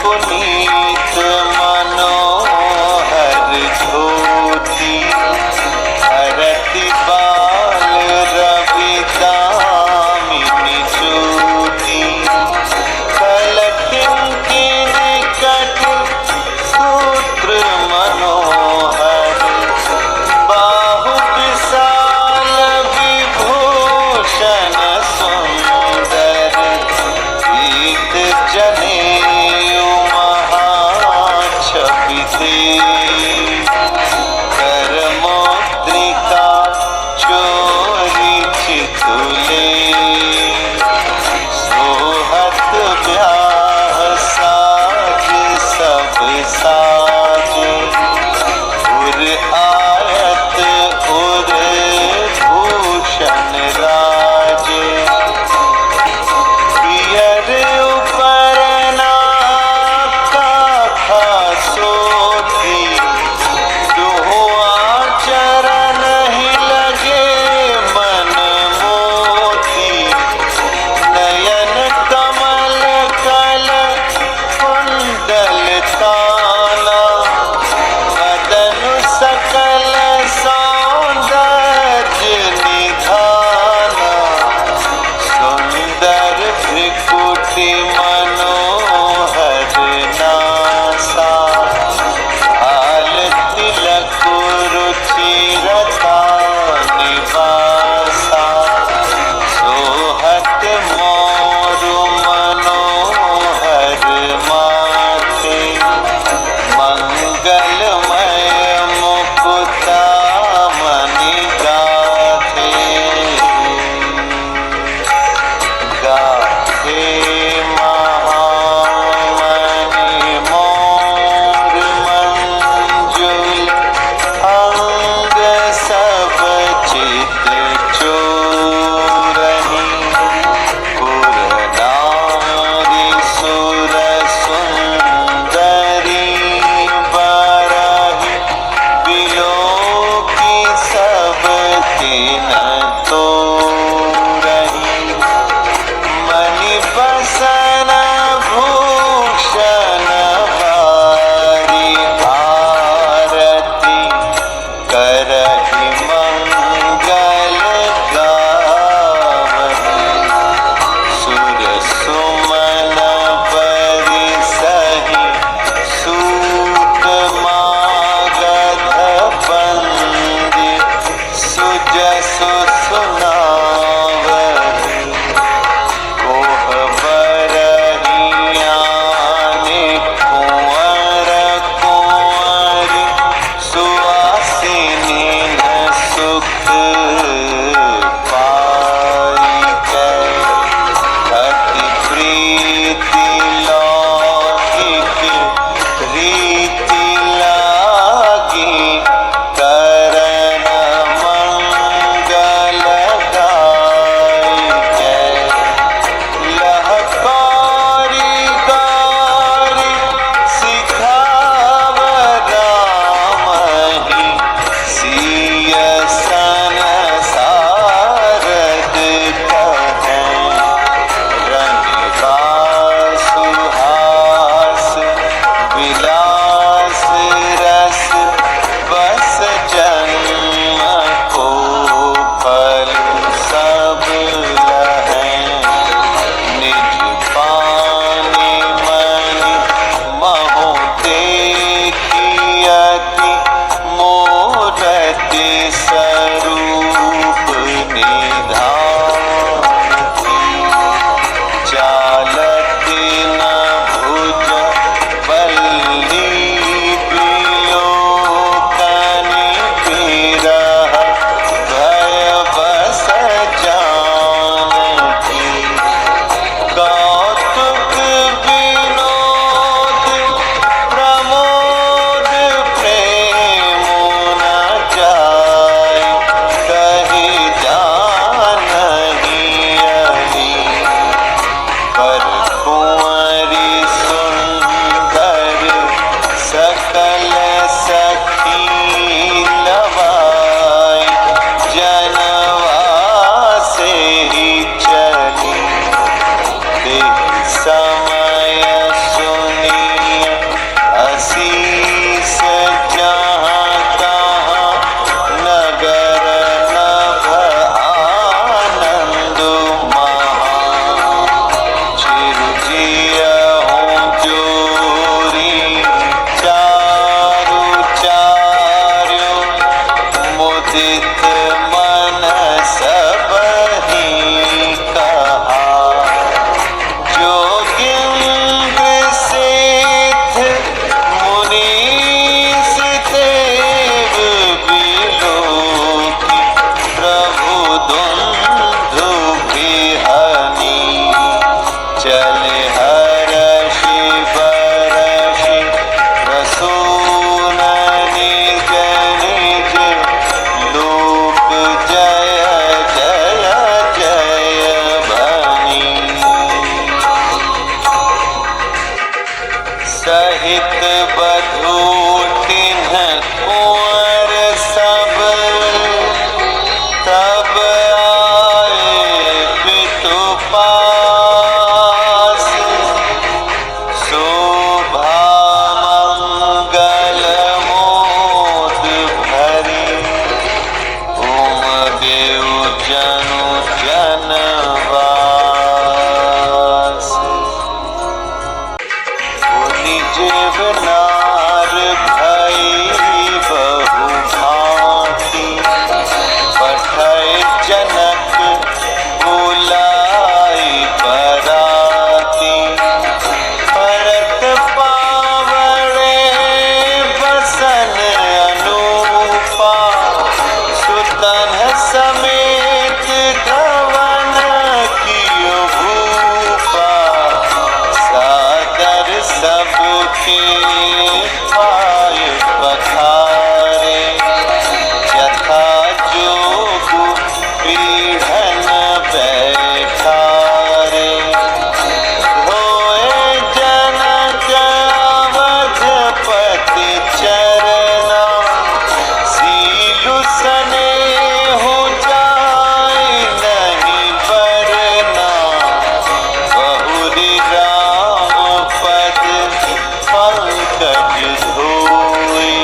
पुनीत मनोहर ज्योति हरति बाल रवि दामिनी ज्योति कलकिंकिन कट सूत्र मनोहर बाहु विशाल विभूषण सुंदर पीत जनेऊ महामाला सहित बधू तिन्ह कुंवर सब, तब आए पितु पास। शोभा मंगल मोद भरी, उम देव जनु जनवास। जीवनार भई बहु भांति, पठय जनक बुलाई बराती। परत पावड़े बसन अनूपा, सुतन समेत धवन कियो भूपा। सादर सबके पाय पखारे, यथा जोग पीढ़न बैठारे। धोए जनक अवधपति चरना, सीलु सनेहु जाय नहीं बरना। बहुरी राम पद पंकज धोई,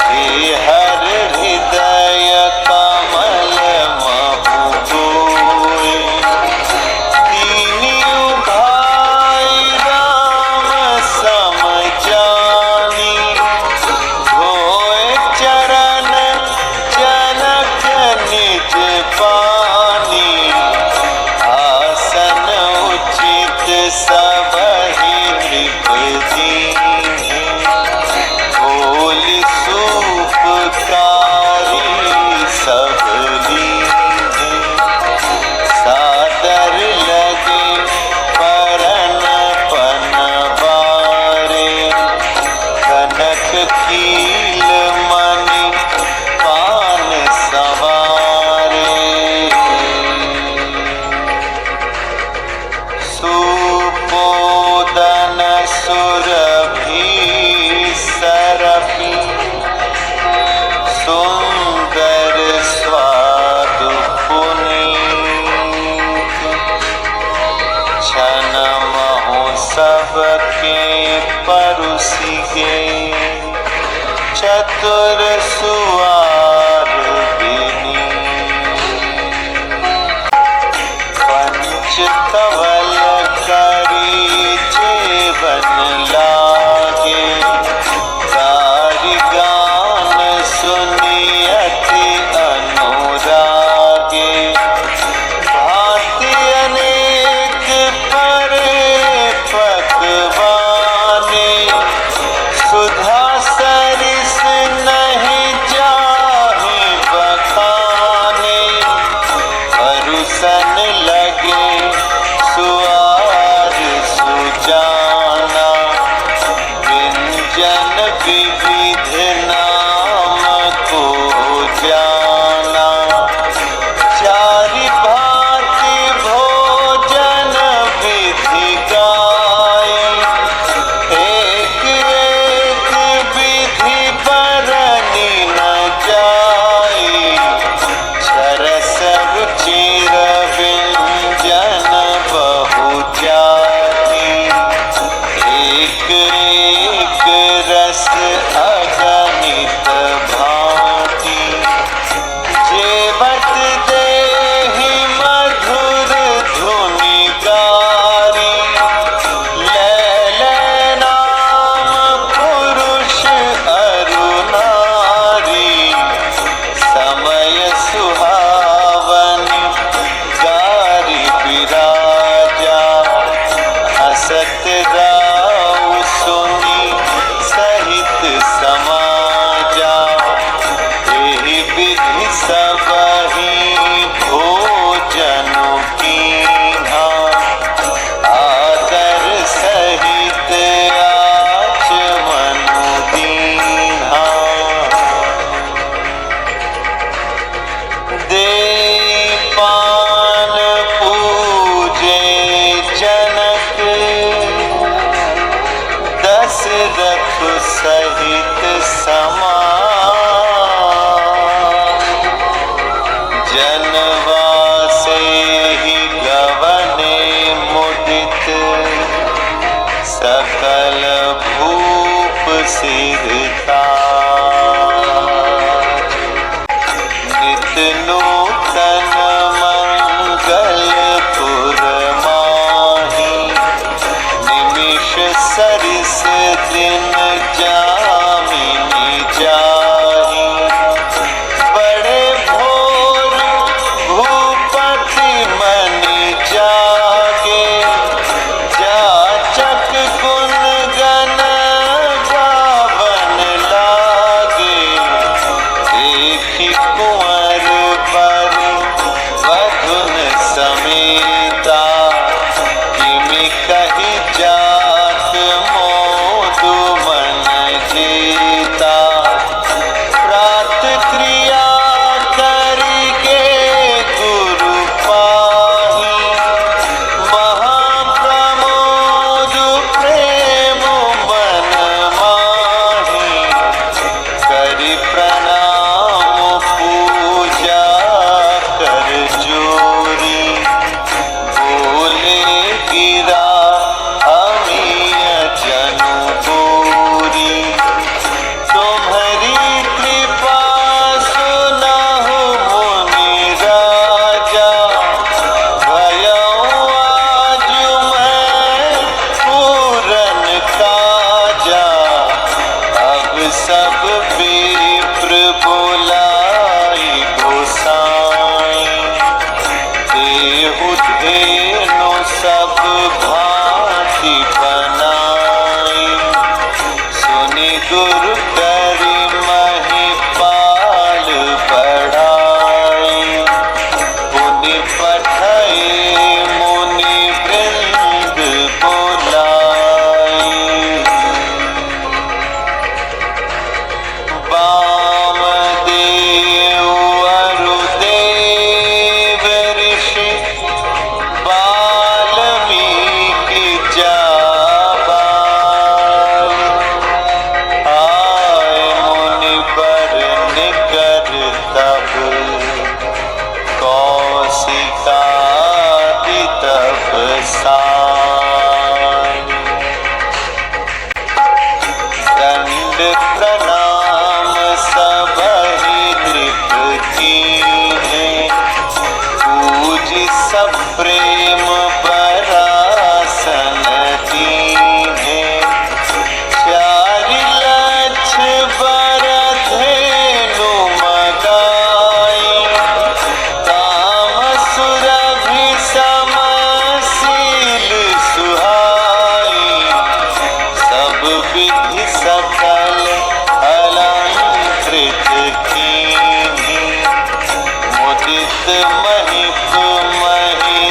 हे हर हृदय कमल महु गोई। तीनिउ भाई राम सम जानी, धोए चरण जनक निज पानी। आसन उचित सबहि नृप दीन्हे, बोली सूपकारी सब लीन्हे। सादर लगे परन पनवारे, कनक कील मणि पान संवारे। सुपोदन सुरभि सरपि, सुंदर स्वादु पुनीत। छन महु सबके परुसि गए, चतुर सुआर विनीत। पंच कवल करी जेवन लागे, गारि गान सुनि अति अनुरागे। भांति अनेक परे पकवाने, सुधा सरिस नहीं जाहि बखाने। परुसन लगे सुआर सुजाना, व्यंजन विविध नाम को जाना। चारि भांति भोजन विधि गाई, एक एक विधि बरनी न जाई। सरस रुचिर व्यंजन बहु जाति, एक एक रस सहित समान, जनवासे ही गवने मुदित, सकल भूप सिरताज। नित नूतन मंगल पुर माही, निमिष सरिस दिन जामिनी जाही। बड़े भोर भूपति मन जागे, जाचक गुण गण गावन लागे। देखी कुंवर बर बधुन समेता, किमि कहि जात मोदु मन जेता। प्रात क्रिया करिके गुरु पाही, महाप्रमोद प्रेम मन माही। करि प्रणाम पूजा कर जोरी, बोले गिरा अमीय जनु गोरी। तुम्हारी कृपा सुनहु मुनि राजा, भयउ आज मैं पूरन काजा। अब सब विप्र बोलाई गोसाई, देहु धेनु सब भांति बनाई। सुनि गुरु करि महिपाल बढ़ाई, पुनि पठई मुनि वृंद बोलाई। वामदेव अरुदेव ऋषि, वाल्मीकि जाबाल। आए मुनि बर निकर तब, कौशिकादि तपसाल। दंड प्रणाम सबहि नृप कीन्हे, पूज सप्रेम बरासन दीन्हे। चारि लक्ष बरधेनु मगाई, काम सुरभि सम शील सुहाई। सब विधि सकल अलंकृत कीन्ही, मुदित महिप महि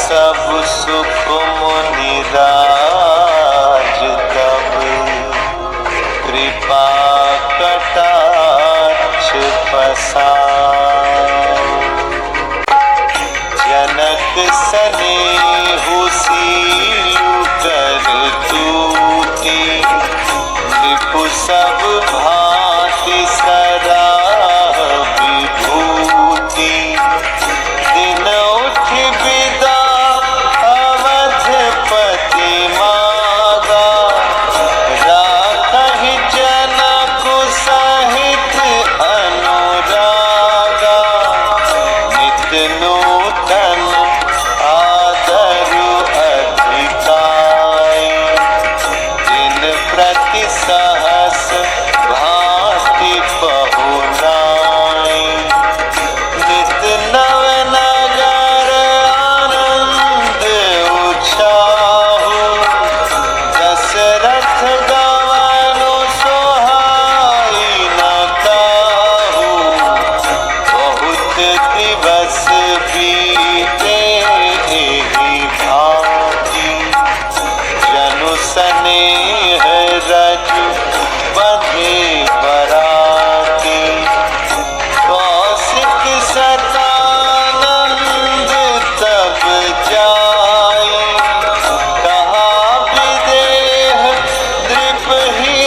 सब सुख मुनि राज तब, कृपा कटाक्ष पसार। जनक सनेहु सीलु कर तूती, नृपु सब भांति सराह विभूति। दिन उठ बिदा अवधपति मागा, राखहि जनक सहित अनुरागा। नित नूतन आदरु अधिकाई, दिन प्रति सहस भांति बहुनाई। नित नव नगर आनंद उछाहु, दशरथ गवनु सोहाई न काहू। बहुत दिवस बीते एहि भांति, जनु सनेह रजु बंधे बराती। कौशिक सतानंद तब जाई, कहा विदेह द्रिपहि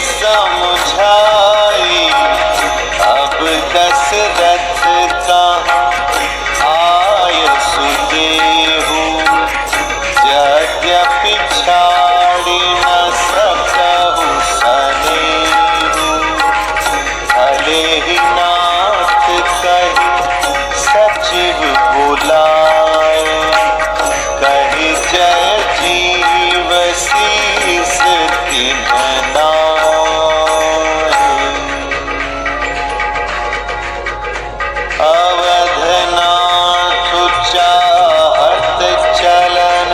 समुझाई। अब दशरथ कहाँ आयसु देहु, यद्यपि छाड़ि न सकहु सनेहु। भले ही नाथ कहि सचिव बुलाए, कहि जय जीव शीस तिन्ह नाए। अवधनाथ चाहत चलन,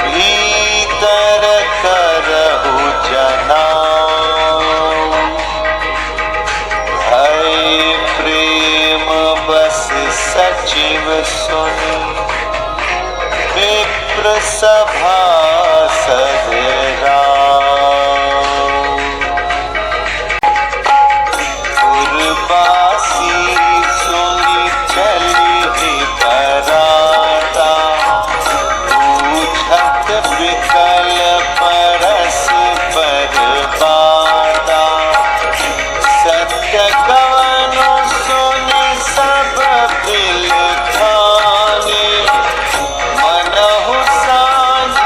भीतर करहु जनाऊ। भय प्रेम बस सचिव सुनि, विप्र सभासद राऊ। पुरवासी सुनि चलिहि बराता, पूछत विकल परस्पर बाता। सत्य कवनु सुनि सब बिलखानी, मनहु साँझ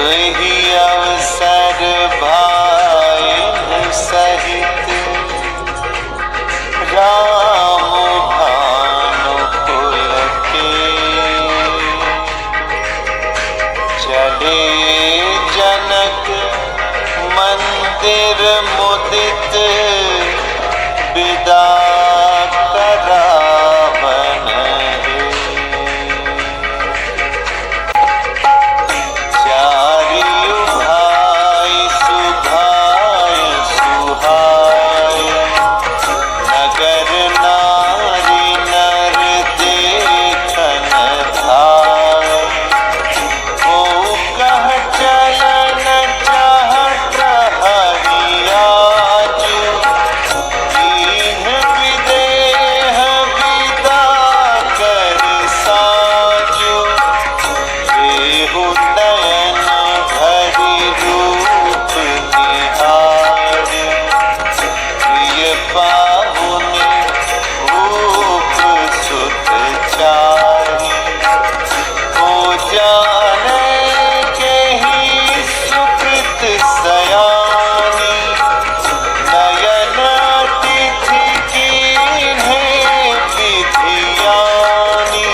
दुहि अवसर भाई सहित राम भानु कुल के चले जनक मंदिर मुदित विदा करावन चारियु भाई सुभाय सुहाय नगर नारी नर देखन धाय ओ कह चलन चाहत हरियाज दीन विदेह विदा कर साजु देहु नयन भरि रूप निहार प्रिय पाहुनि भूप सुत चाहि ओ जाने केहि सुकृत सयानी नयन तिथि कीन्हे विधियानी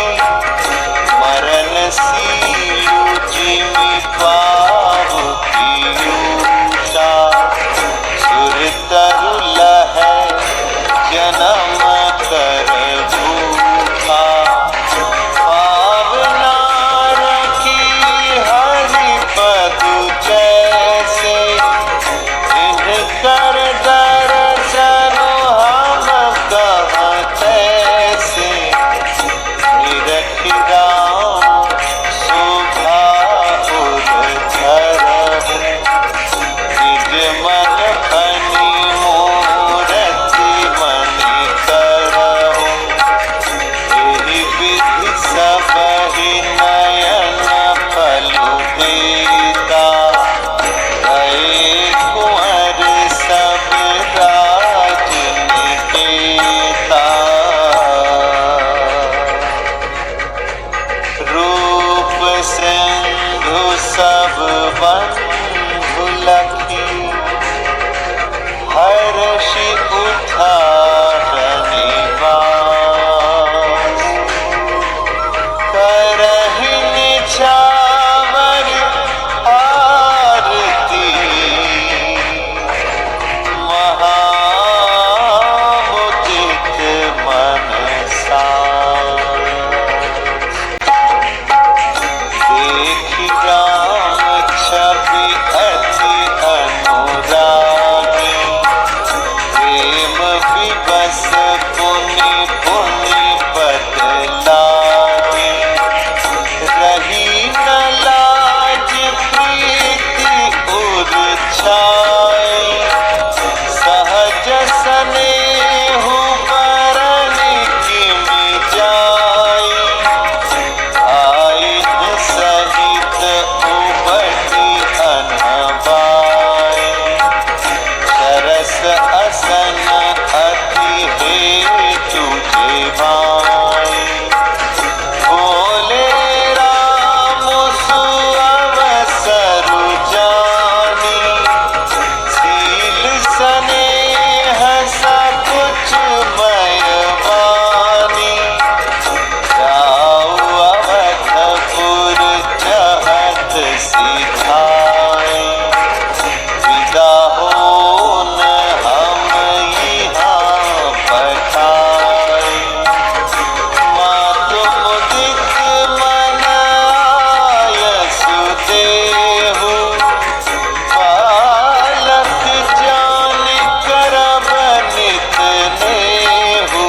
मरण सीलु जिमि पावु पीयूषा सुर तरु लहै जनम कर भूखा पावना रखी हरि पदु जैसे इनकर दर्शन हम कहाँ तैसे निरखि राम शोभा उद्धरहु निज मन फनि मूरति मणि करहु एहि विधि सबहि नयन पलु देता भये कुंवर सब राज निकेता रूप सिंधु सब बंधु लखी हर्षि उठारनि वास करहि निछावर आरती महामुदित मनसा देखि राम छवि अति अनुरागी प्रेम विवश पुनि पुनि पद लागी रही न लाज प्रीति उर छाई सहज स्नेहु बरनि किमि जाई आयन सहित उबटी अनवाई सरस असन अति हेतु जेवाई बोले राम सुअवसर जानी शील स्नेह सकुच मयवानी जाऊ अवधपुर चहत सिधाई विदा होन हम यहाँ पठाई मातु मुदित मन आयसु देहु बालक जानि करब नित नेहु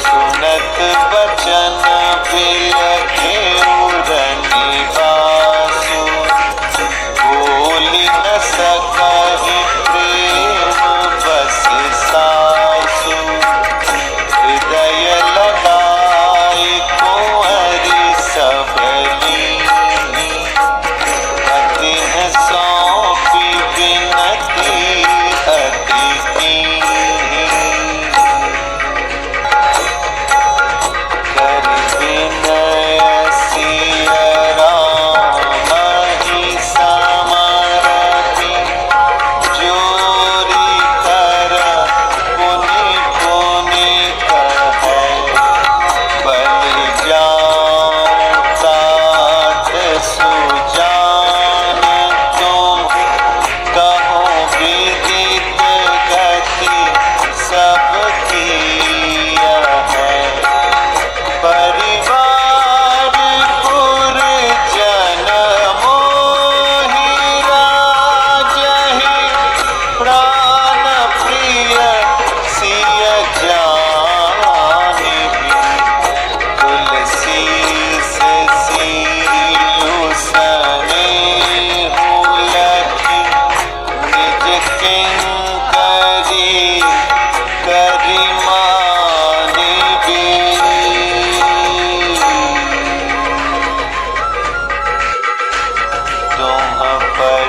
सुनत बचन बिलखेउ रनिवासु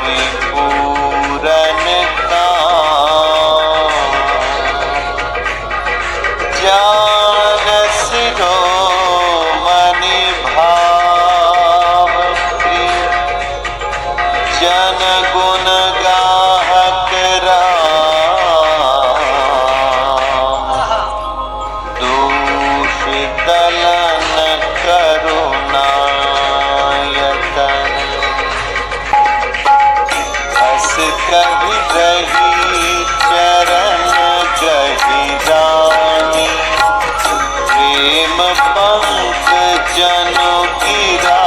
परिपूरन काम, जानस रोमनि भाव प्रिय, जन गुण गाहक राम, दूष दलन करुणायतन, हस कहि रही चरण गहि रानी, प्रेम पंक जनु गिरा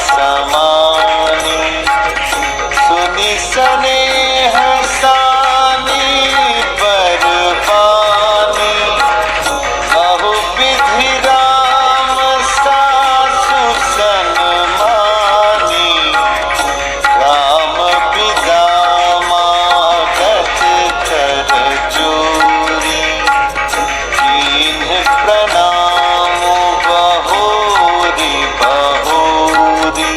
समानी, सुनि स्नेह सानी बरबानी, बहु विधि राम सासु सन्मानी, राम पिदामागत कर जोरी, कीन्ह प्रणाम बहोरी बहोरी,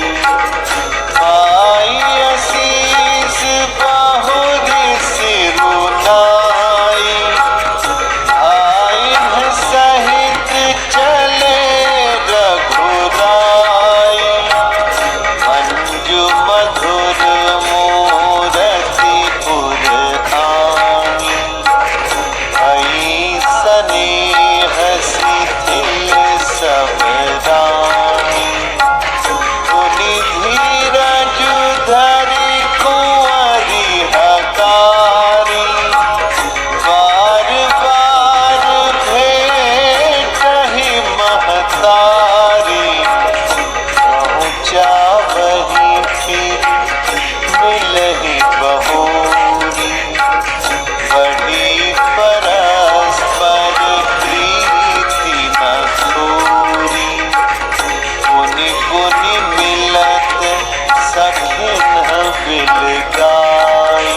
पाई असीस बहुरी सिरुनाई, आइन्ह सहित चले रघुराई, मंजु मधुर मूरति पुरआनी, भई स्नेह शिथिल सब रानी, पुनि धीरज धरि कुंवरी हकारी, बार बार भेटहि महतारी, पहुँचावहि फिर मिलहि बहोरी, बढ़ी परस्पर प्रीति न थोरी, पुनि पुनि मिलत सखिन बिल गाई,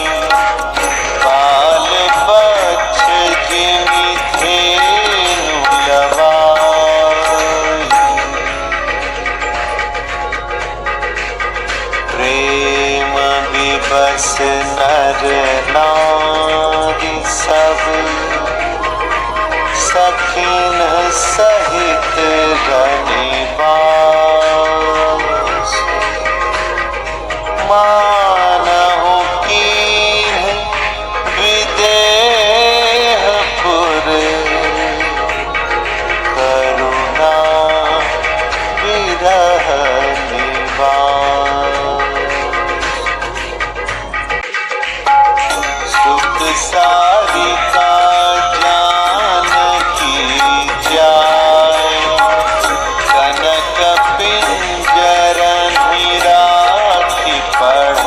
बाल बच्छ जिमि धेनु लवाई, प्रेम विवश नर नारी सब, सखिन सहित रनिवास, मानहु कीन्ह विदेहपुर, करुणा विरह निवास, सुख सारिका जानकी जाय, कनक पिंजरन राखी पढ़ाय,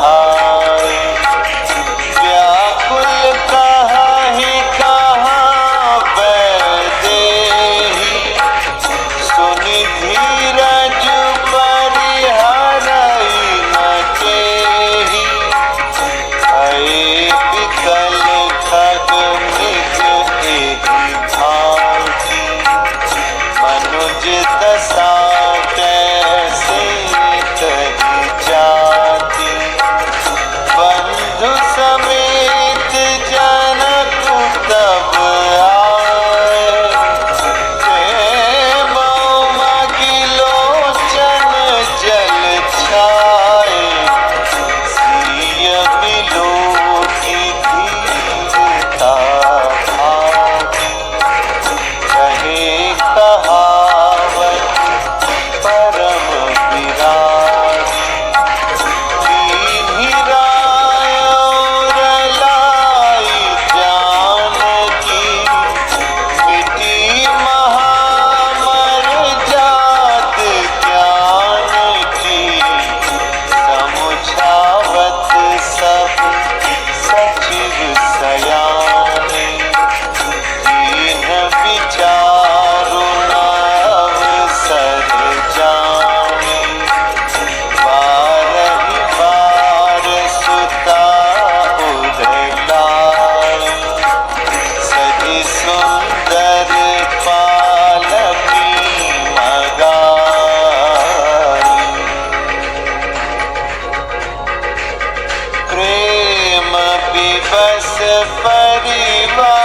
परिवार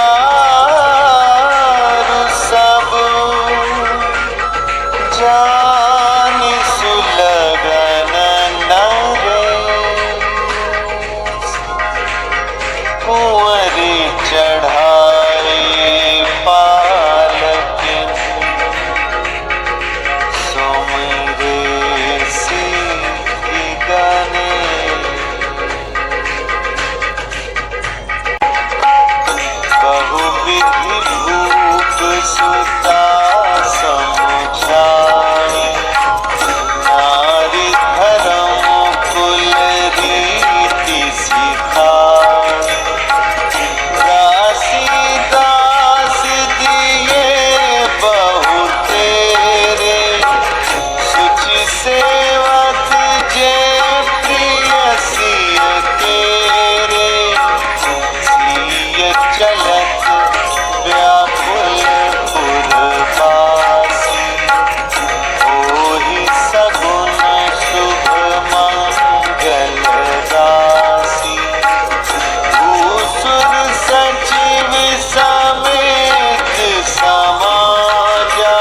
सब जानि सुलगन नरेश। कुंवरी चढ़ाई पालकिन सुमिरे सिद्धि गणेश। बहुविधि भूप सुता समुझाई। नारी धर्म कुल रीति सिखाई। दासी दास दिए बहु तेरे। सुचि सेवक जे प्रिय सिय केरे। सिय चलत व्याकुल पुरवासी। ओहि सगुन शुभ मंगल राशि। भूसुर सचिव समेत समाजा।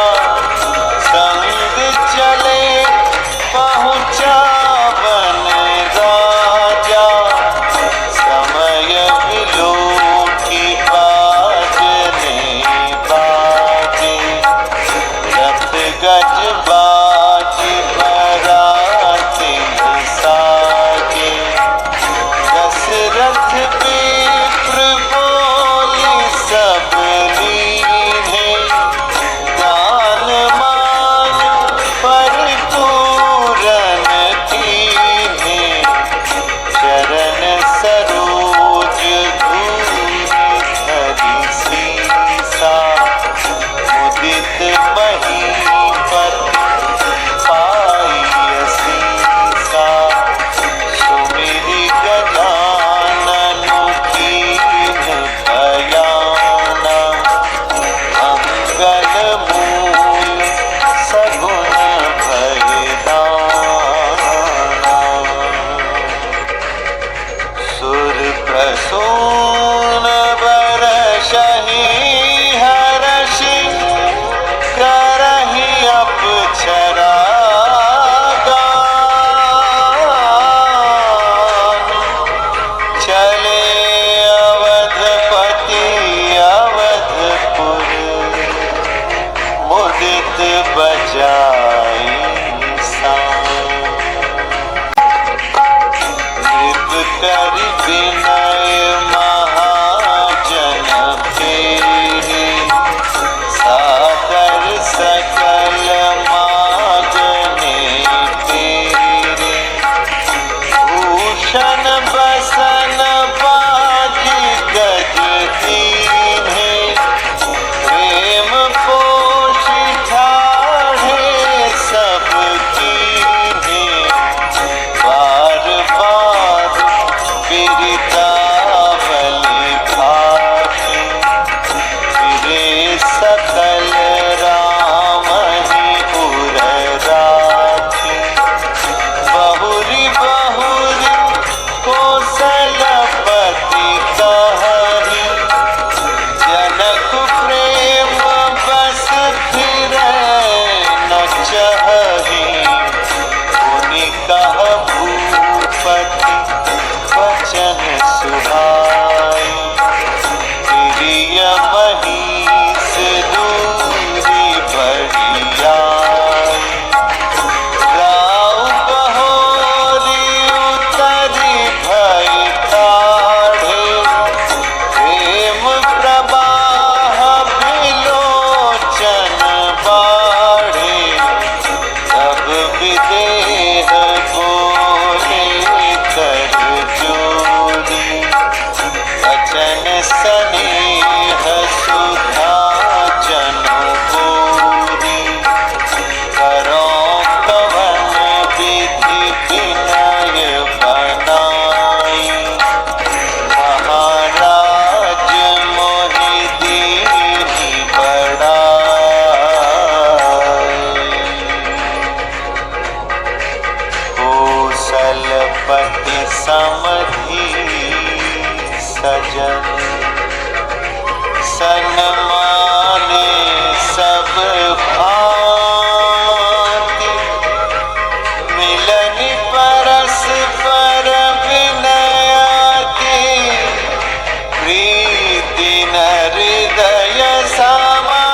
संग चले पहुँचावन राजा। समय विलोकी बाजने बाजे। रथ गज बाजी बराती साजे। दशरथ विप्र बोली सब लीन्हे। दान मान परिपूरन कीन्हे। चरण सरोज धूलि धरि सीसा। मुदित महीपति पाई असीसा। सुमिरि गजानन कीन भयाना। मंगल मूल सगुन भयदाना। सुर प्रसून बरसहि हर्षि। करहि अपचरा गान। चले अवधपति अवधपुर। मुदित बजाई सान। नृप करि विनय महाजन फेरे। सादर सकल मागने तेरे। भूषण बसन बाजी गज दीन्हे। प्रेम पोषि ठाढ़े सब कीन्हे। बार बार बिरदावली भाखी। फिरे सकल रामहि उर राखी। बहुरि बहुरि कौशलपति कहहि। जनक प्रेम बस फिरै न चहहि। मुनि कह भूपति वचन सुहाई। प्रिय महीष दूरी बढ़ियाई। राउ बहोरी उतरि भय ठाढ़े। प्रेम प्रवाह विलोचन बाढ़े। तब विदेह बोले कर जोरी। वचन स्नेह सुधा जन गोरी। करो कवन विधि विनय बनाई। महाराज मोहि दीन्हि बड़ाई। कौशलपति समधि सजन। सन्माने सब भांति, मिलन परस्पर विनयति, प्रीति न हृदय समाति।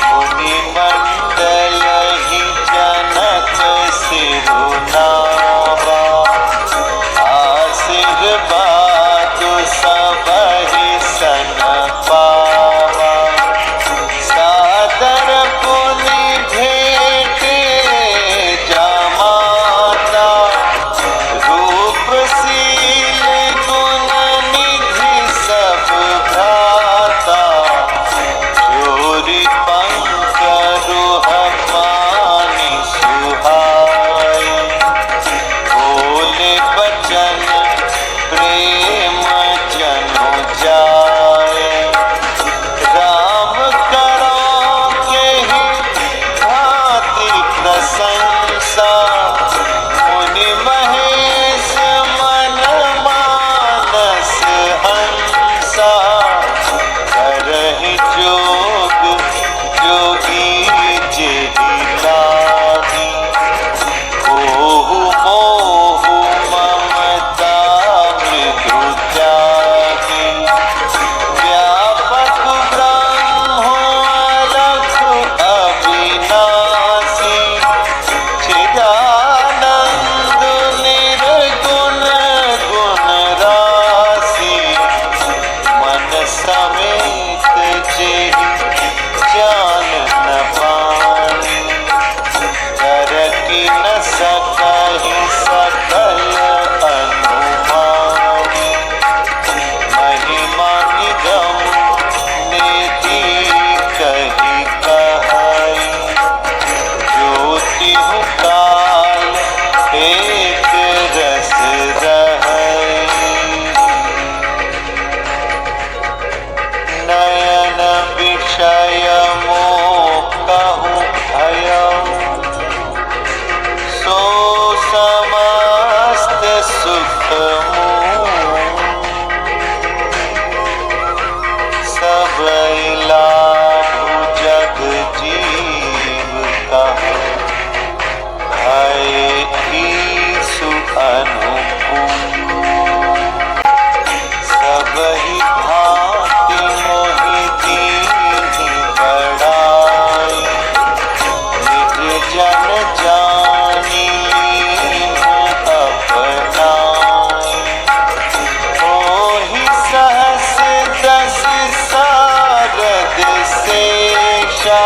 मुनि मंडल ही जनक सिरुनावा, आशीर्वाद सबहि सन पावा। सादर पुनि भेटे जमाता, रूप शील गुण निधि सब भ्राता। जोरि पंकरुह पानि सुहाई, बोले बचन प्रेम जनु जाए। राम करो केहि भांति प्रशंसा, मुनि महेश मन मानस हंसा। करहि जोग जोगी जेहि लागी, ओहु मोहु ममता मृदु त्यागी। व्यापक ब्रह्म अलख अविनाशी, चिदानंद निर्गुण गुण राशि। मन समेत जेहि जान न पानी, करति न सकहि सकल अनुमानी। महिमा निगम निधि कहि कहै, ज्योतिहु काल एक रस रहै। नयन विषय मोहु भयउ, सो समस्त सुख मोह। सबइ लाभु जग जीव कहु, भय ईसु अनुकूल। सबहि भांति मोहि दीन्हि बड़ाई, निज जन जानि लीन्ह अपनाई। ओहि सहस दस सारद शेषा,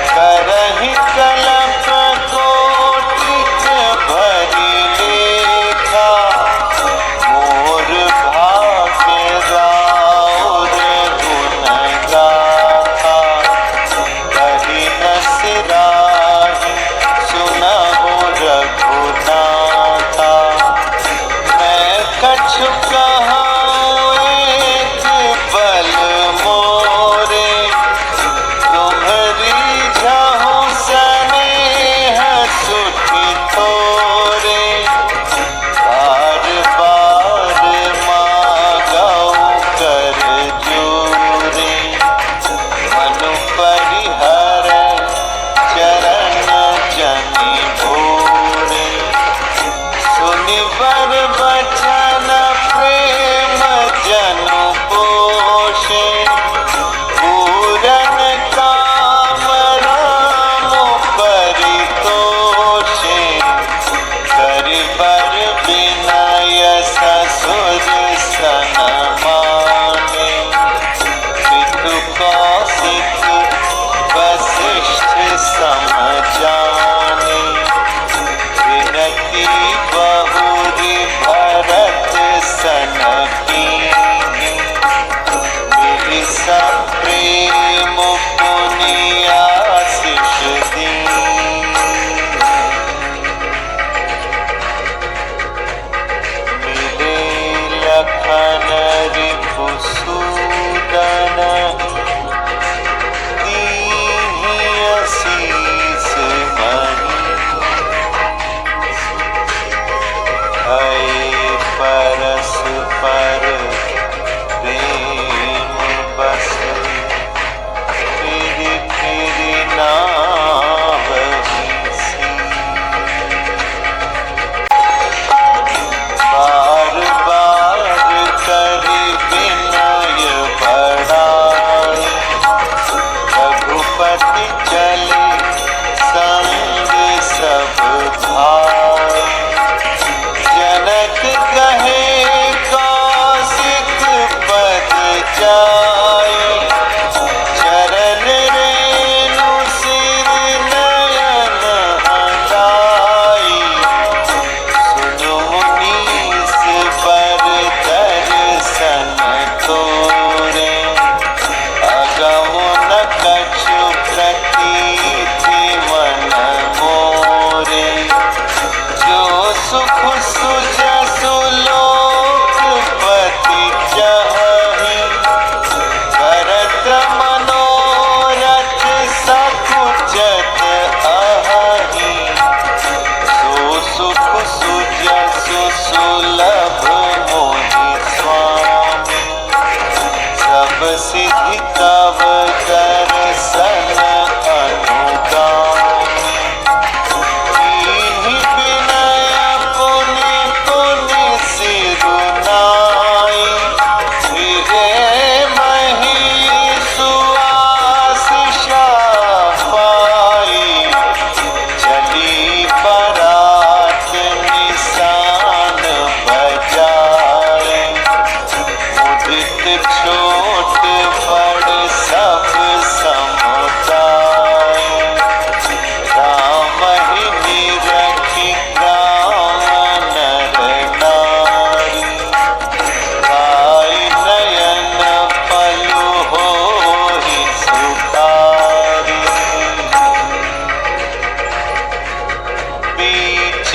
करहि कलप कोटिक भरि लेखा। मोर भाग्य राउर गुण गाथा, कहि न सिराहि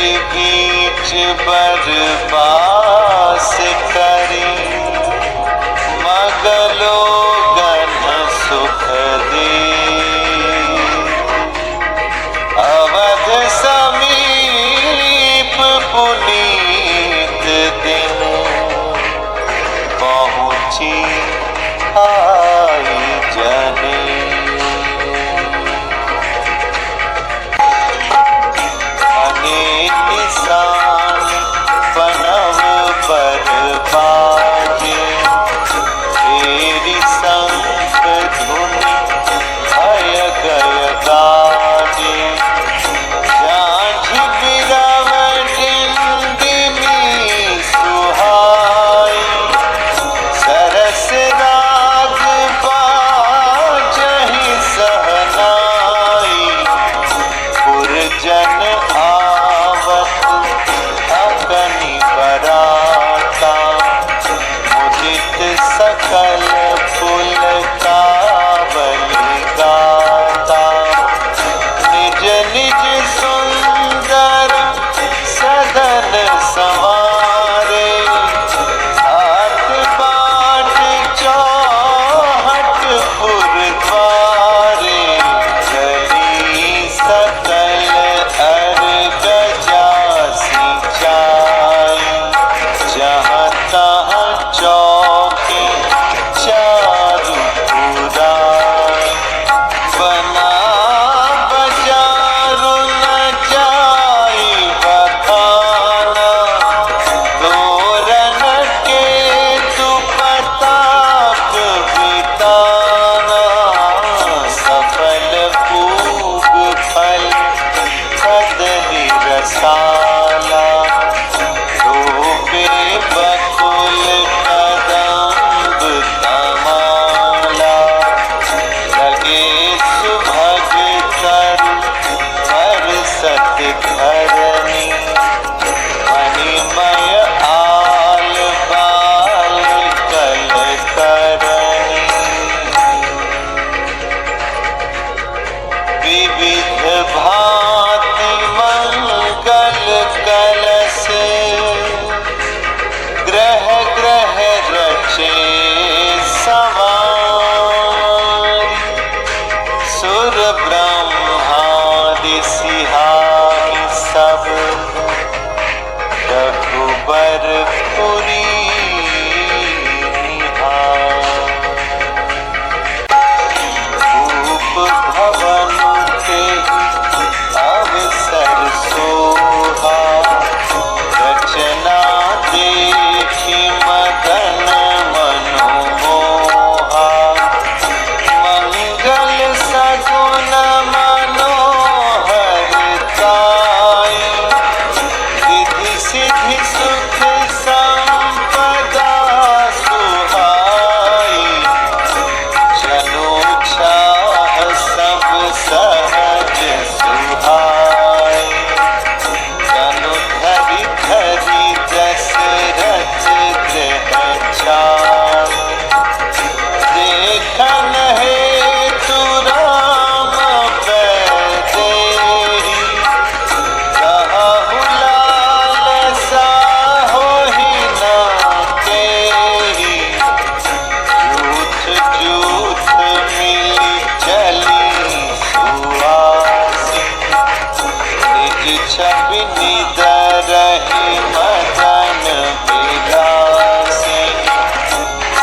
गीच बरबास करी, मगलो गन सुख दे। अवध समीप पुनीत दिन, पहुँची आई जने। निशान पनव पर बाजे, तेरी शंख धुनि भय गय गाजे। झांझ बिरव डिंडिमी सुहाई, सरस राग बाजहि सहनाई। पुरजन अकनि बराता, मुदित सकल पुलकावली गाता। निज निज सुंदर सदन संवारे, हाथ बाट चौहट पुर द्वारे। गली सकल अर्घ जासी जाई, जहाँ तहाँ चौके चारु पुराई। बना बजारु न जाई बखाना, तोरण के दुपताक बिताना। सफल पूग फल कदली रसाला, रोपे बकुल कदम्ब तमाला। लगे सुभग तरु बरसत धरनी, मणिमय आल बाल कल करनी। विविध भांति मंगल कलश, ग्रह ग्रह रचे सवारी। सुर ब्रह्मादि सिहाई सब, रघुबर पुरी रूप भवन के अवसर सोहा, रचना देखी मदन मनोमोहा। मंगल सगुन मनोहरताई, रिद्धि सिद्धि सुख संपदा सुहाई। जनु चाह सब सहज सुहाई, तनु धरि धरि दशरथ गृह जाई। देखन हेतु राम बैदेही, कहहु लालसा होहि न केही। जूथ जूथ मिली चली सुआसी, निज छवि निदरहि मदन विलासी।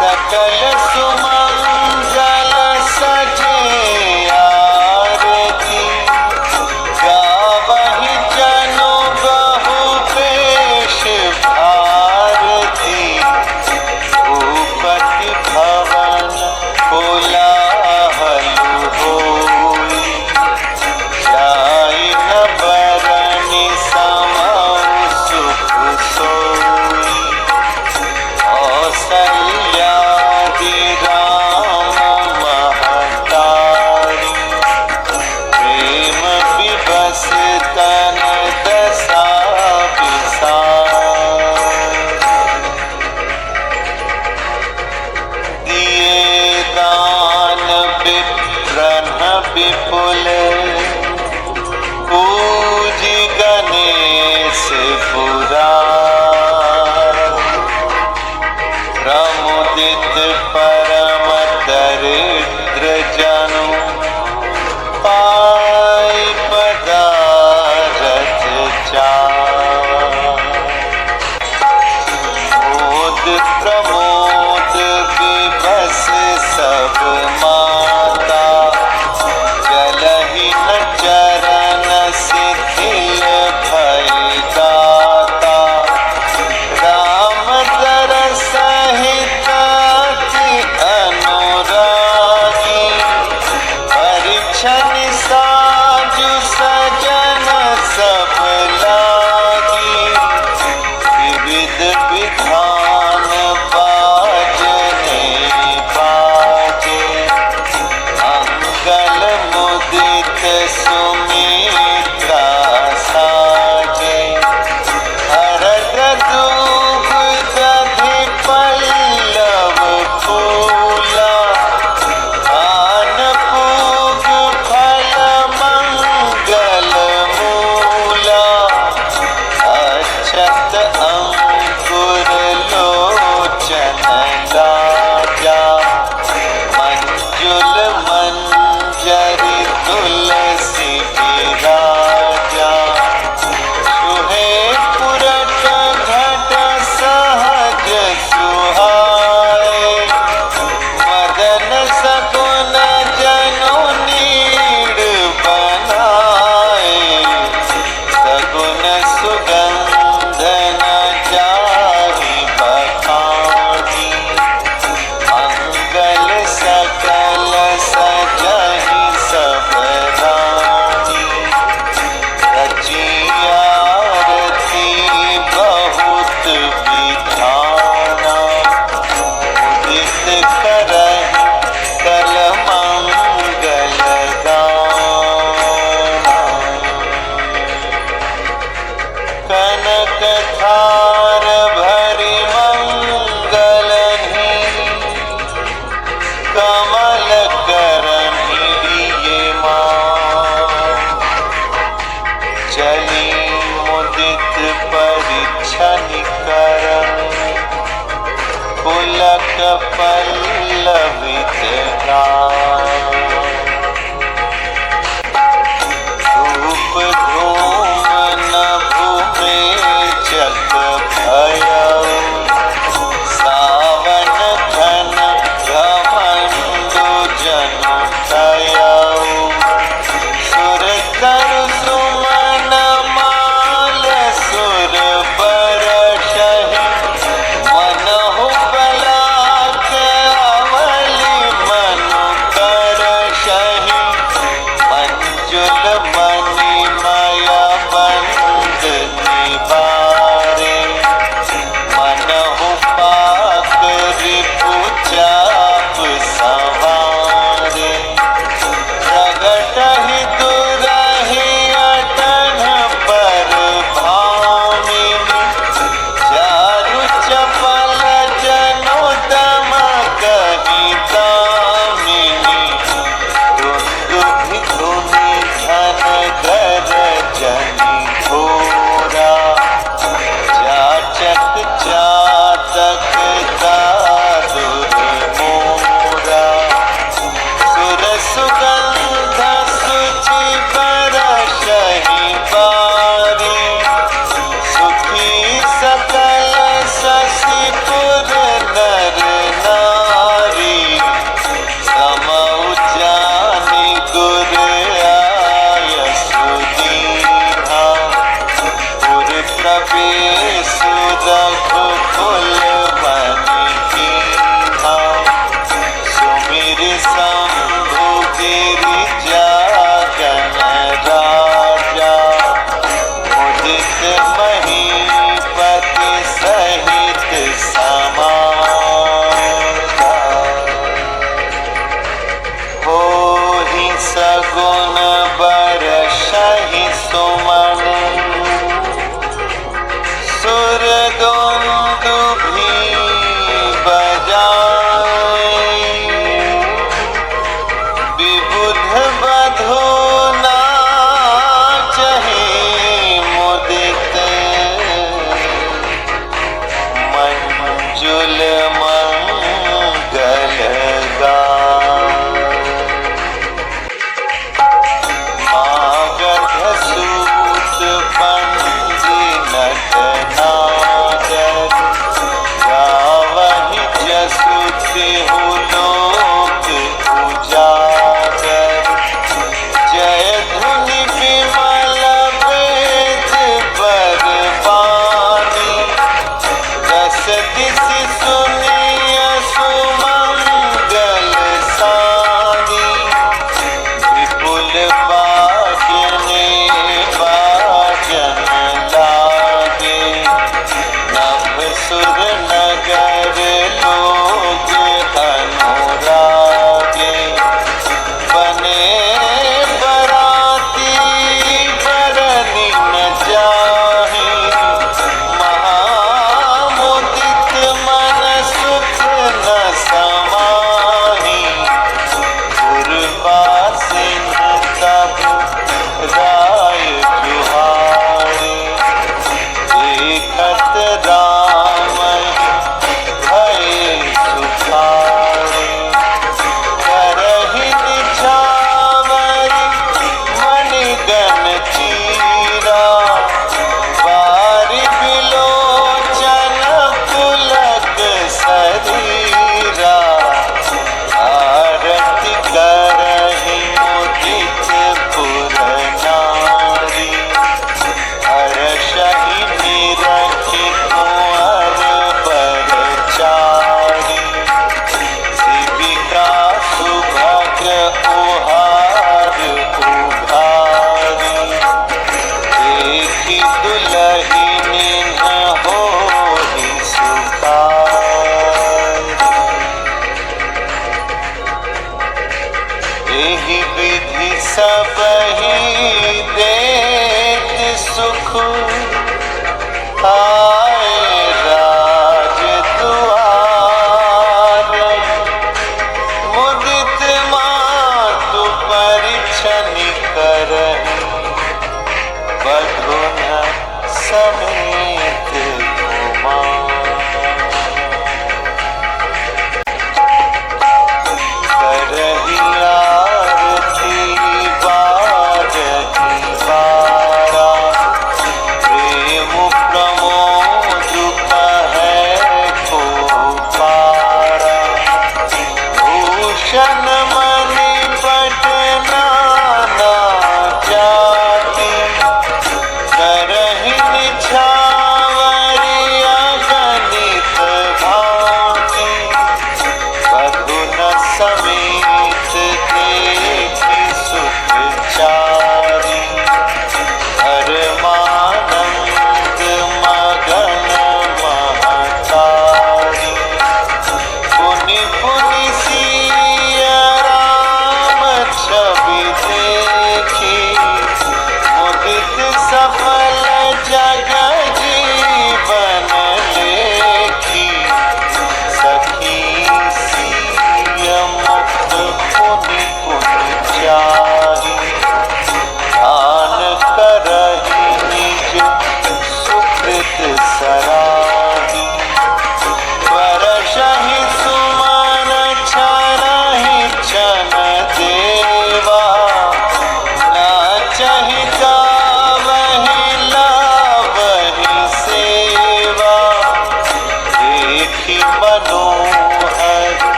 सकल सुमंगल सजे आरती, गावहि जनु बहु पेश भारती। भूपति भवन कोलाहल होई, जाई न बरनि समा राजा सुहे पुरट घट सहज सुहाए मदन सगुन जनु नीड़ बनाए सगुन सुगंध न जाहि बखानी मंगल सकल सजहि सब रानी रची आरती बहुत विधाना उदित करहि कल मंगल गाना कनक थार भरि मंगलनि कमल करनि दिए चली मुदित परिछनि करन पुलक पल्लवित गान धूप धूम नभु में जग भयउ सावन घन घमंडु जनु थयउ सुर करु सुमन माल सुर बरषहि मनहु पलाक अवलि मनु कर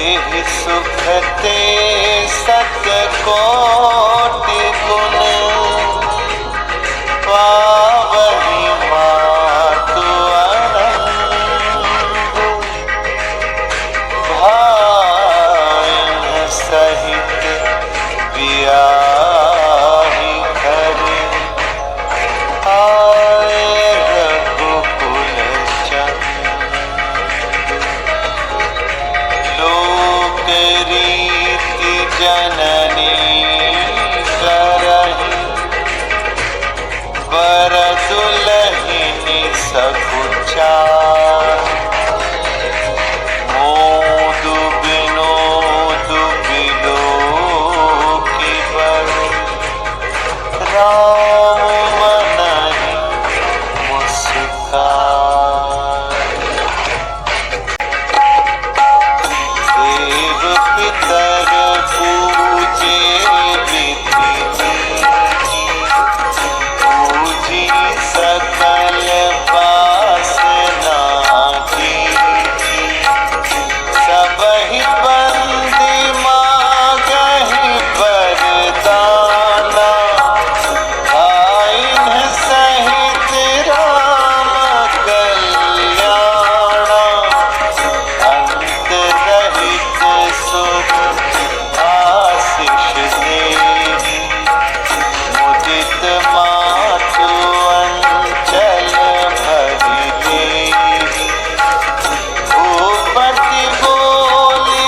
सुखते सतकोटि गुण पावहि मातु आनंद भाइन सहित बियाहि घर आए रघुकुल लोक रीति जननी करहि वर दुलहिनी सकुचार मोदु बिनोदु बिलोकी बरु राम मनहि मुस्कान देव पितर पूजे विधि पूजी सकल वासना की सबहि बंदी मांगहि वरदाना आइन सहित राम कल्याणा अंत रहित सुख आशीष देहि मुदित मातु अंचल भरि देहि भूपति बोली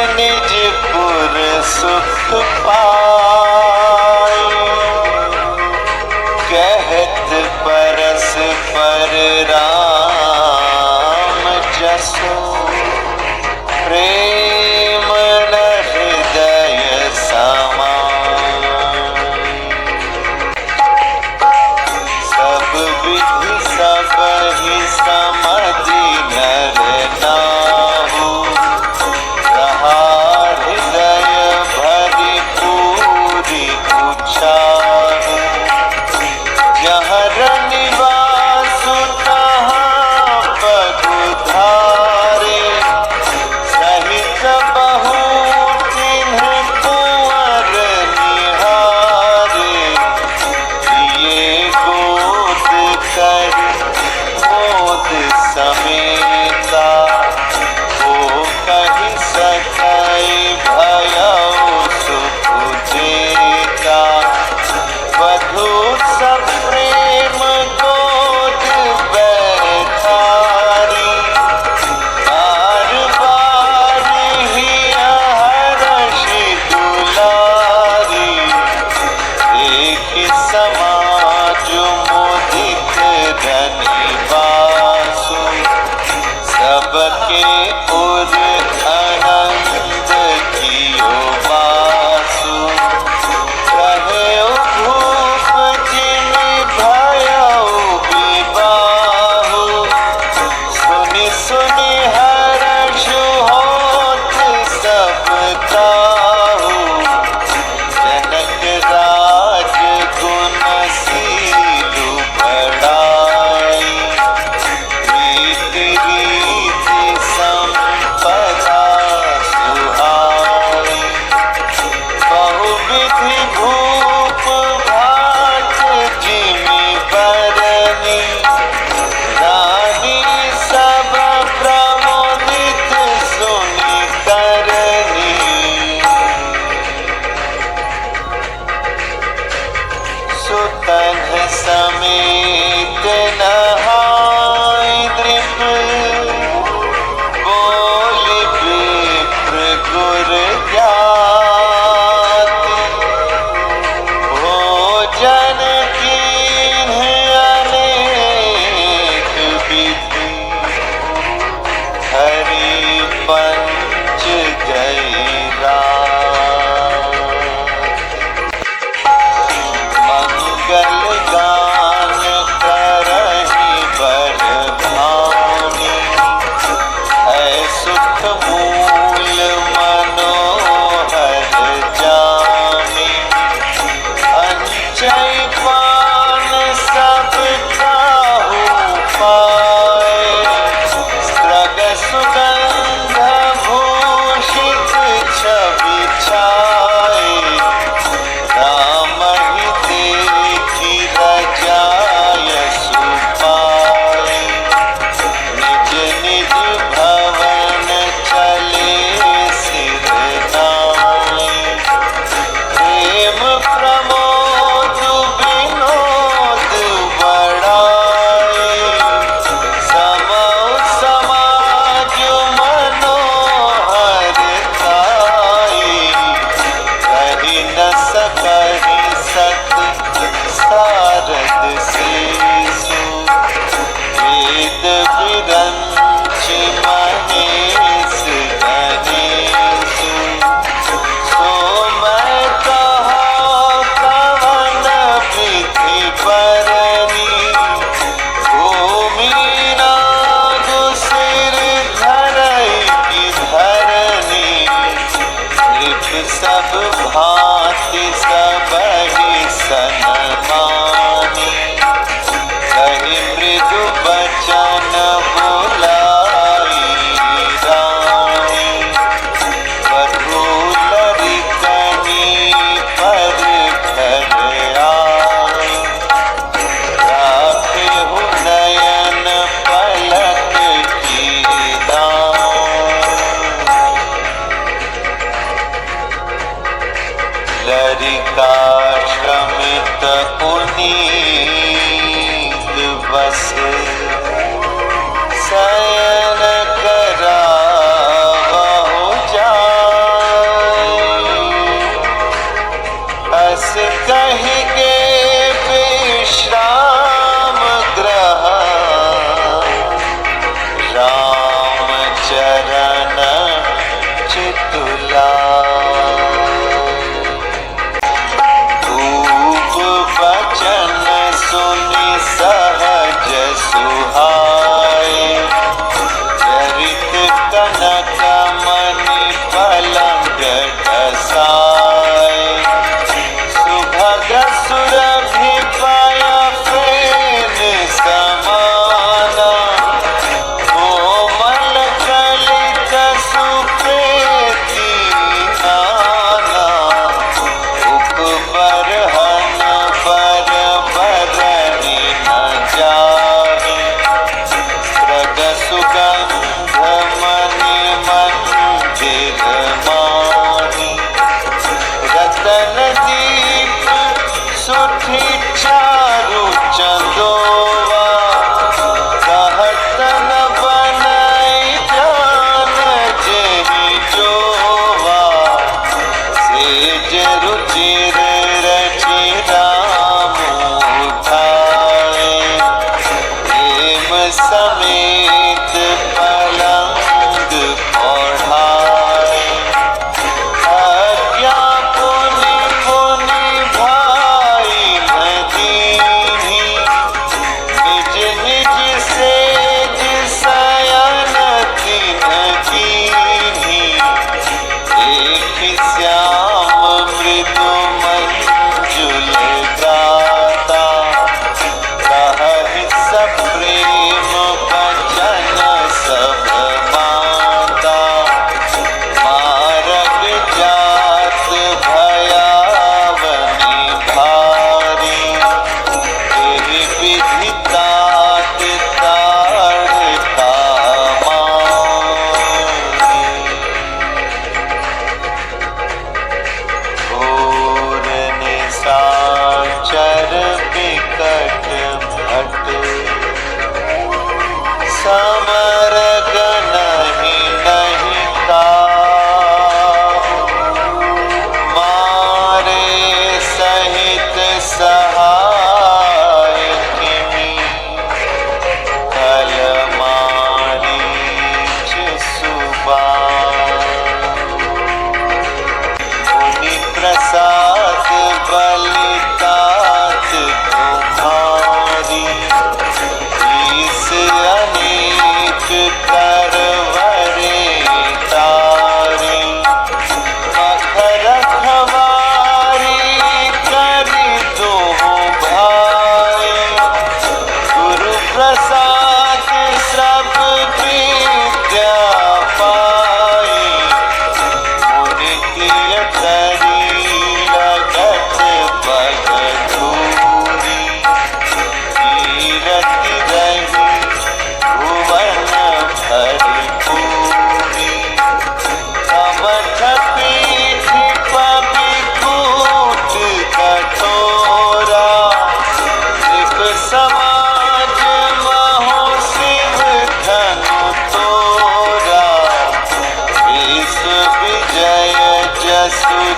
निज पुर सुख पाए, कहत परस्पर राम जसो, प्रेम न हृदय समाए। सब विधि सब ही समझि नर नाहु, रहा हृदय भरि पूरी उछाहु। जहाँ रनिवास तहाँ पगुधारे, सहित बहु चिन्ह कुंवर निहारे। दिए गोद कर मोद समेता, वो कहि सकै भयउ सुख जेता। वधू सप्रेम गोद बैठारी, बार बार हिया हरषि दुलारी। देखि समाज मुदित धनि बासु, सबके उर आनंद कियो बासु। कहयो भूप जिमि भयउ विबाहु, सुनि सुनि हर्ष होत सब काहू। जनक राज गुण शीलु बढ़ाई, रीति रीति संपदा सुहाई। बहुविधि भूप भाट जिमि बरनी, रानी सब प्रमोदित सुनि करनी। सुतन समेत नहाय दृप, बोलि विप्र गुर ज्ञाति। भोजन कीन्ह अनेक विधि, हरि पंच गई रात। मंगल गान करहि बड़ भावनी, है सुख मूल मनोहर जानी। अंचै पान सब काहू पाए, स्त्रग सुगंध भूषित छवि छाए। राम ही देखि रजाय सुपाए, निज निज भवन चले सिर नाई। प्रेम प्रमोद विनोद बढ़ाए, समौ समाज मनोहर ताई। कहि न सकहि सत सारद शेषु, वेद विरंचि महेश गणेशु। सो मैं कहौं कवन विधि बरनी, भूमि नागु सिर धरई की धरनी। नृप सब भांति सबहि सन्मानी, कहि मृदु बचन बोलाई रानी। वधू लरिकनी पर घर आई, राखेहु नयन पलक की दाई। लरिका श्रमित पुनीत बस, शयन करावहु जाय।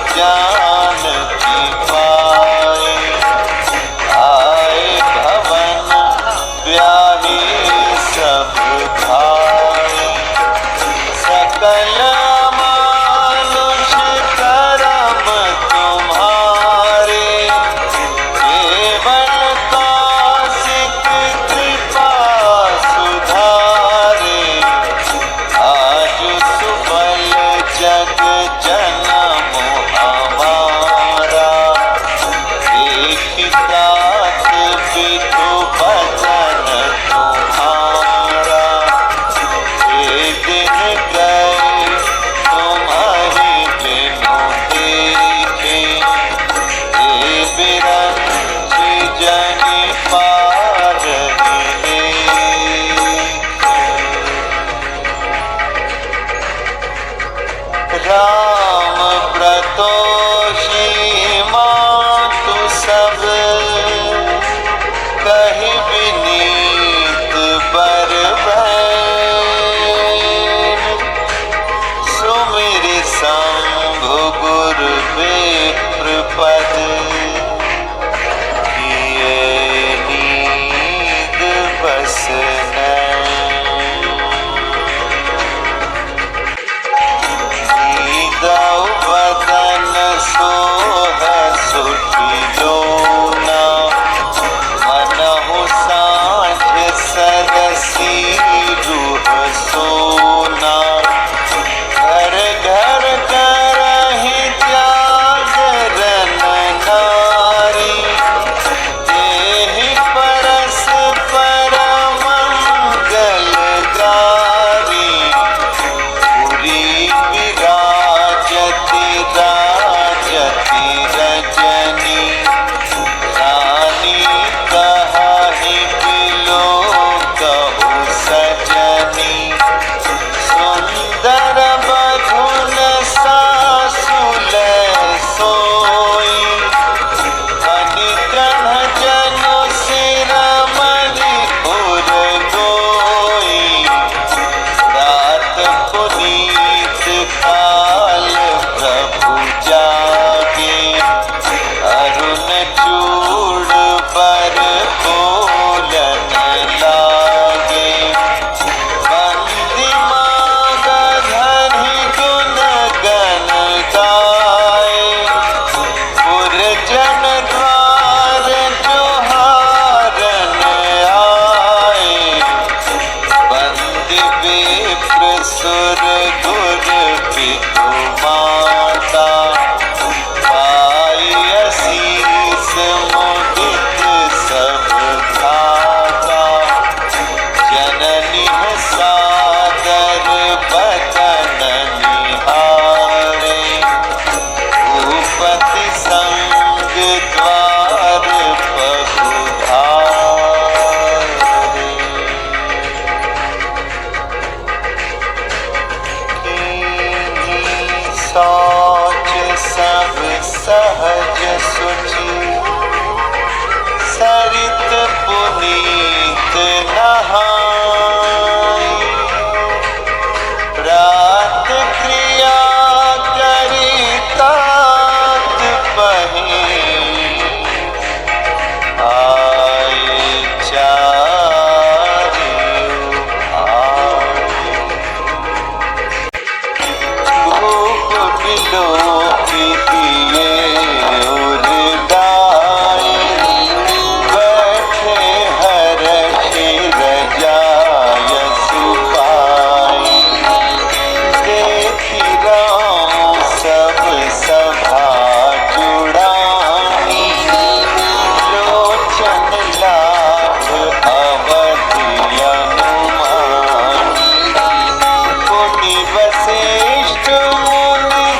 जानकी पाए। आए भवन ब्याही सब भाए। सकल मानुष करम तुम्हारे। केवल कौशिक कृपा सुधारे। आज सुबल जग जन्म हमारा। एक तात विधु बचन तुम्हारा। ये दिन गए तुम्हारी बिनु देखे। ये बिरंच जनि पार लेखे। राम प्रतोषी मातु सब। कहि विनीत बर भैन। सुमिरि शंभु गुर विप्रपद। किए नीद बस दौ बदन सोह सुटिलोना। मनहु साँझ सरसी रूह सोना। घर घर करहि जागरण नारी। देहि परस्पर मंगलकारी। पुरी विराजति राजति रजनी। रानी कहि बिलोकहु सजनी। सुंदर बधुन सासुल सोई। फणिकन जनु शिरोमणि उर गोई। रात पुनीत काल प्रभु जागे। अरुण चूड़ पर बोलन लागे। बंदी मांग धरि गुण गण गाए। पुरजन द्वार जोहारन आए। बंदी विप्र सुर गुर पितु माता। पाई असीस मुदित सब धाता। जननी सादर बचन निहारे। भूपति संग द्वार पहुँचारे। शौच सब सहज सुचि। सरित पुनीत नहाई। प्रात क्रिया करी तात पही। आए चारिउ भाई। भूप बिलोकी दिए उरगाए। बैठे हरषि रजाय सुपाई। देखि राम सब सभा जुड़ाई। लोचन लाभ अवधि अनुमानी। मुनि वसिष्ठ मुनि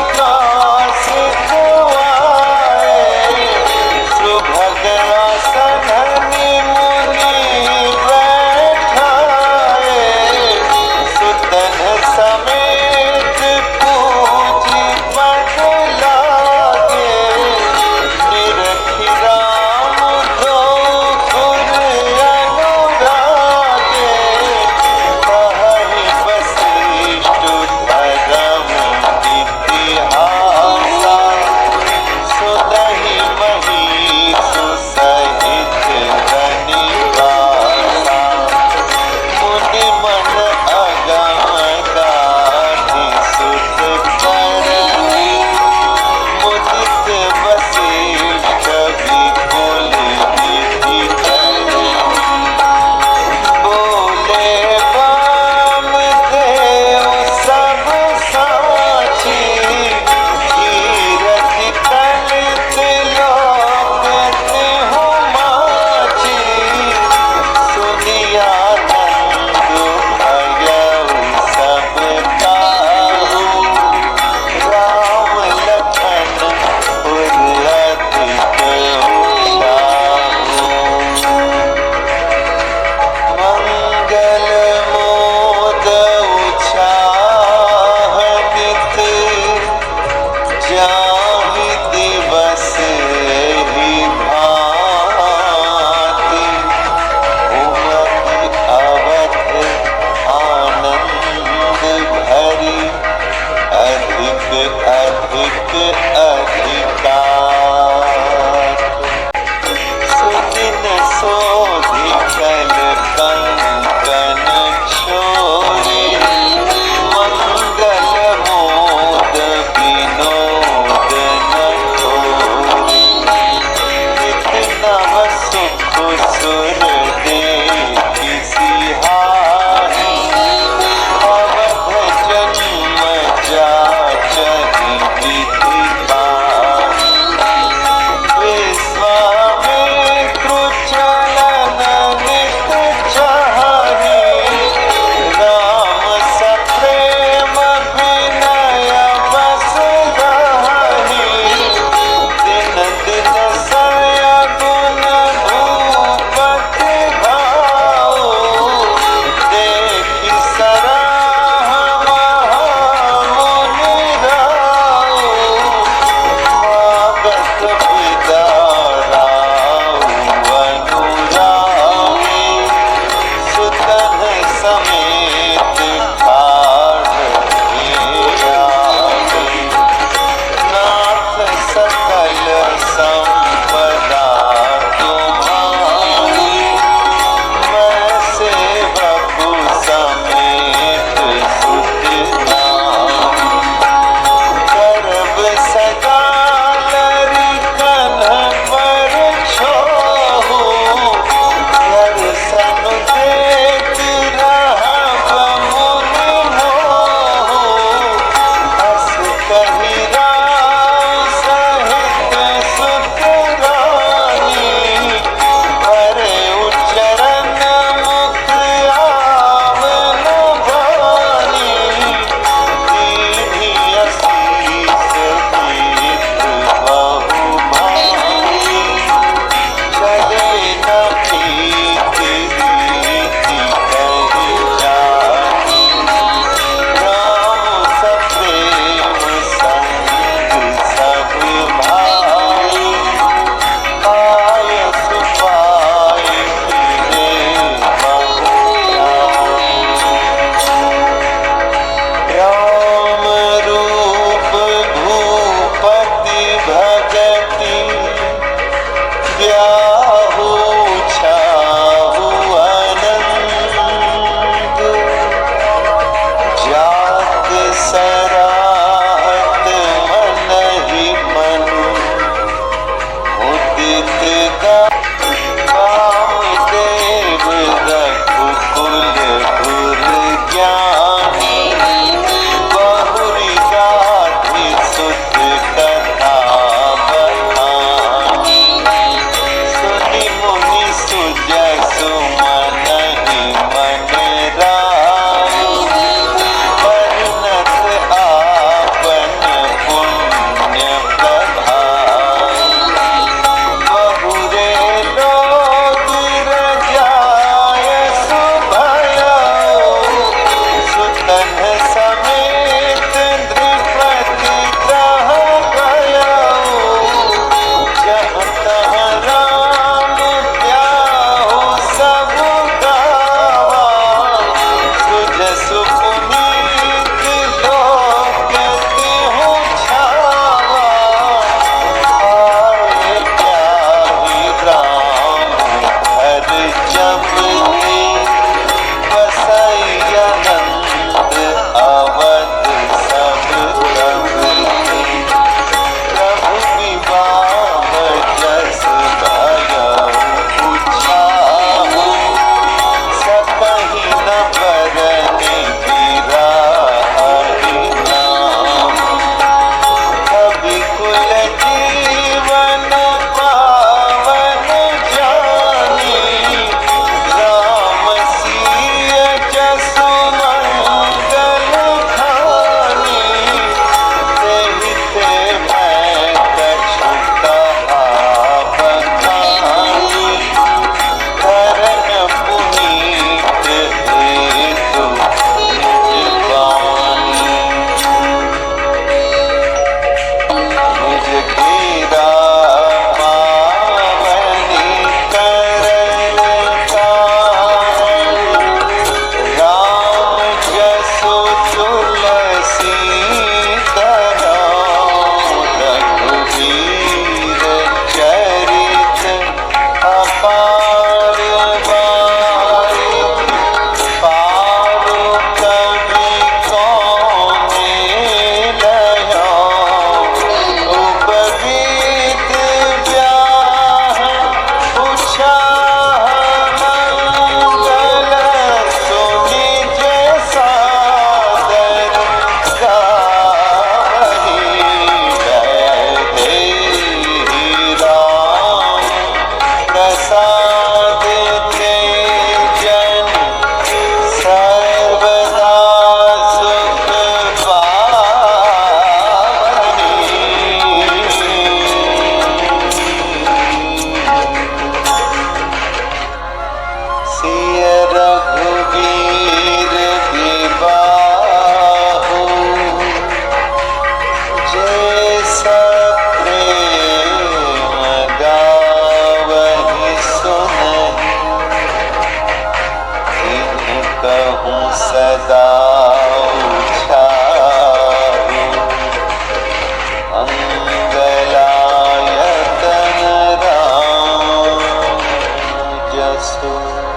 सो